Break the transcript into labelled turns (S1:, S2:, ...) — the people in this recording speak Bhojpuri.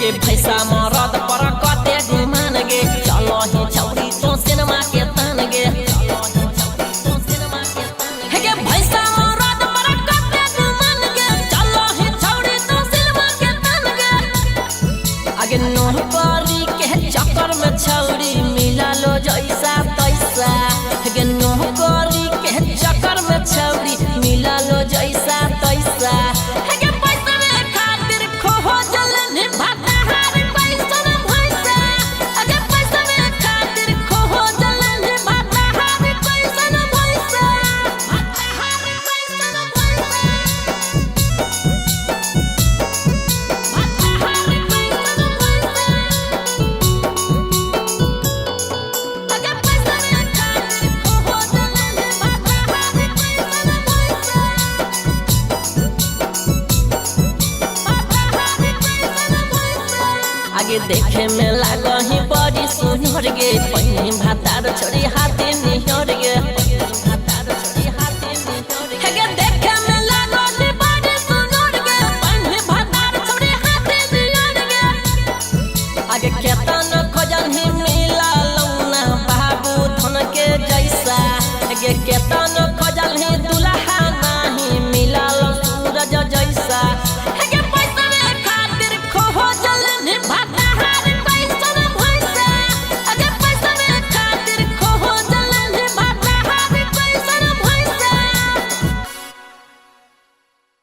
S1: के पैसा मरद पर कते गुमान गे चलो ही छौरी तो सिनेमा के तान गे हे के पैसा मरद पर कते गुमान गे चलो ही छौरी तो सिनेमा के तान गे आगे नौकरी के चक्कर में छौरी मिला लो जैसा तैसा हे नौकरी के चक्कर में छौरी मिला लो जैसा तैसा आगे देखे में लागही बड़ी सुनर गे पहिने भातार छोड़ी हाथे निहर गे